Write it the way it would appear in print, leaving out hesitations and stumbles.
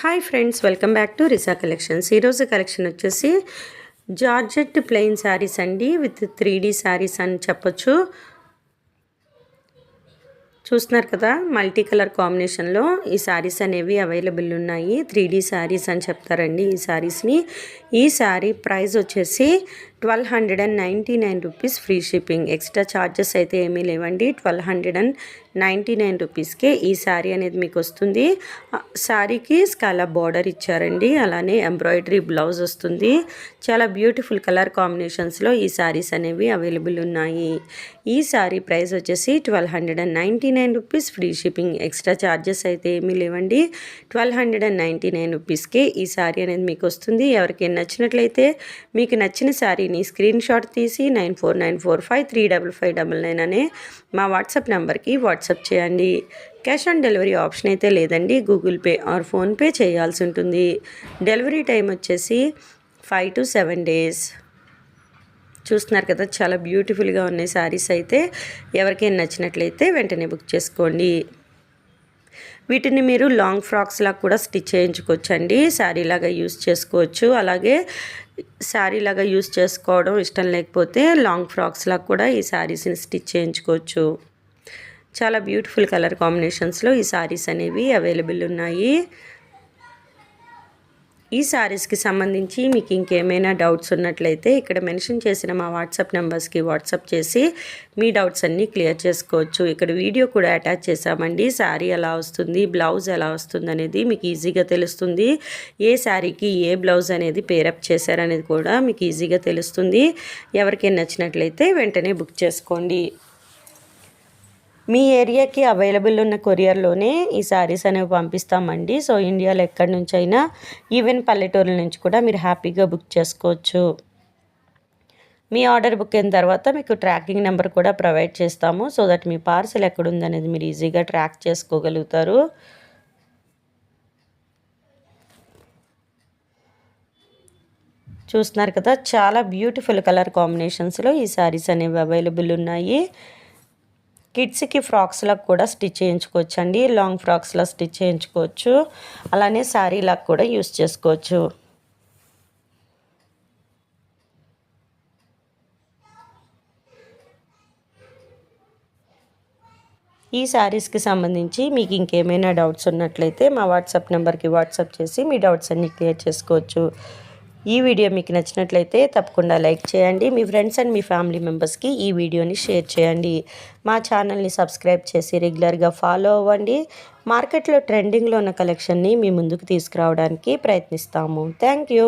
Hi friends, welcome back to Risa collections. ఈరోజు collection వచ్చేసి georgette plain sarees అండి, విత్ 3D శారీస్ అని చెప్పొచ్చు. చూస్తున్నారు కదా, మల్టీ కలర్ కాంబినేషన్లో ఈ శారీస్ అనేవి అవైలబుల్ ఉన్నాయి. 3D శారీస్ అని చెప్తారండి ఈ శారీస్ని. ఈ శారీ ప్రైస్ వచ్చేసి 1299 rupees, free shipping. Extra charges అయితే ఏమీ లేవండి. 1299 రూపీస్కే ఈ శారీ అనేది మీకు వస్తుంది. శారీకి స్కాలప్ బార్డర్ ఇచ్చారండి, అలానే ఎంబ్రాయిడరీ బ్లౌజ్ వస్తుంది. చాలా బ్యూటిఫుల్ కలర్ కాంబినేషన్స్లో ఈ శారీస్ అనేవి అవైలబుల్ ఉన్నాయి. ఈ శారీ ప్రైస్ వచ్చేసి 1299 rupees, free shipping. Extra charges అయితే ఏమీ లేవండి. 1299 రూపీస్కే ఈ శారీ అనేది మీకు వస్తుంది. ఎవరికి నచ్చినట్లయితే మీకు నచ్చిన శారీని స్క్రీన్ షాట్ తీసి 9494535599 అనే మా వాట్సాప్ నెంబర్కి వాట్సాప్ చేయండి. క్యాష్ ఆన్ డెలివరీ ఆప్షన్ అయితే లేదండి, గూగుల్ పే ఆర్ ఫోన్పే చేయాల్సి ఉంటుంది. డెలివరీ టైం వచ్చేసి 5 to 7 days. చూస్తున్నారు కదా, చాలా బ్యూటిఫుల్గా ఉన్నాయి శారీస్. అయితే ఎవరికైనా నచ్చినట్లయితే వెంటనే బుక్ చేసుకోండి. వీటిని మీరు లాంగ్ ఫ్రాక్స్ లాగా కూడా స్టిచ్ చేయించుకోవచ్చు అండి. శారీ లాగా యూస్ చేసుకోవచ్చు. అలాగే శారీ లాగా యూస్ చేసుకోవడం ఇష్టం లేకపోతే లాంగ్ ఫ్రాక్స్ లాగా కూడా ఈ శారీస్ని స్టిచ్ చేయించుకోవచ్చు. చాలా బ్యూటిఫుల్ కలర్ కాంబినేషన్స్లో ఈ శారీస్ అనేవి అవైలబుల్ ఉన్నాయి. ఈ శారీస్కి సంబంధించి మీకు ఇంకేమైనా డౌట్స్ ఉన్నట్లయితే ఇక్కడ మెన్షన్ చేసిన మా వాట్సాప్ నెంబర్స్కి వాట్సాప్ చేసి మీ డౌట్స్ అన్నీ క్లియర్ చేసుకోవచ్చు. ఇక్కడ వీడియో కూడా అటాచ్ చేసామండి. శారీ ఎలా వస్తుంది, బ్లౌజ్ ఎలా వస్తుంది అనేది మీకు ఈజీగా తెలుస్తుంది. ఏ శారీకి ఏ బ్లౌజ్ అనేది పేరప్ చేశారనేది కూడా మీకు ఈజీగా తెలుస్తుంది. ఎవరికైనా నచ్చినట్లయితే వెంటనే బుక్ చేసుకోండి. మీ ఏరియాకి అవైలబుల్ ఉన్న కొరియర్లోనే ఈ శారీస్ అనేవి పంపిస్తామండి. సో ఇండియాలో ఎక్కడి నుంచి అయినా, ఈవెన్ పల్లెటూరుల నుంచి కూడా మీరు హ్యాపీగా బుక్ చేసుకోవచ్చు. మీ ఆర్డర్ బుక్ అయిన తర్వాత మీకు ట్రాకింగ్ నెంబర్ కూడా ప్రొవైడ్ చేస్తాము. సో దట్ మీ పార్సల్ ఎక్కడుందనేది మీరు ఈజీగా ట్రాక్ చేసుకోగలుగుతారు. చూస్తున్నారు కదా, చాలా బ్యూటిఫుల్ కలర్ కాంబినేషన్స్లో ఈ శారీస్ అనేవి అవైలబుల్ ఉన్నాయి. కిడ్స్కి ఫ్రాక్స్లా కూడా స్టిచ్ చేయించుకోవచ్చు అండి. లాంగ్ ఫ్రాక్స్లా స్టిచ్ చేయించుకోవచ్చు. అలానే శారీలా కూడా యూస్ చేసుకోవచ్చు. ఈ శారీస్కి సంబంధించి మీకు ఇంకేమైనా డౌట్స్ ఉన్నట్లయితే మా వాట్సాప్ నెంబర్కి వాట్సాప్ చేసి మీ డౌట్స్ అన్నీ క్లియర్ చేసుకోవచ్చు. ఈ వీడియో మీకు నచ్చినట్లయితే తప్పకుండా లైక్ చేయండి. మీ ఫ్రెండ్స్ అండ్ మీ ఫ్యామిలీ మెంబర్స్కి ఈ వీడియోని షేర్ చేయండి. మా ఛానల్ని సబ్స్క్రైబ్ చేసి రెగ్యులర్గా ఫాలో అవ్వండి. మార్కెట్లో ట్రెండింగ్లో ఉన్న కలెక్షన్ని మీ ముందుకు తీసుకురావడానికి ప్రయత్నిస్తాము. Thank you.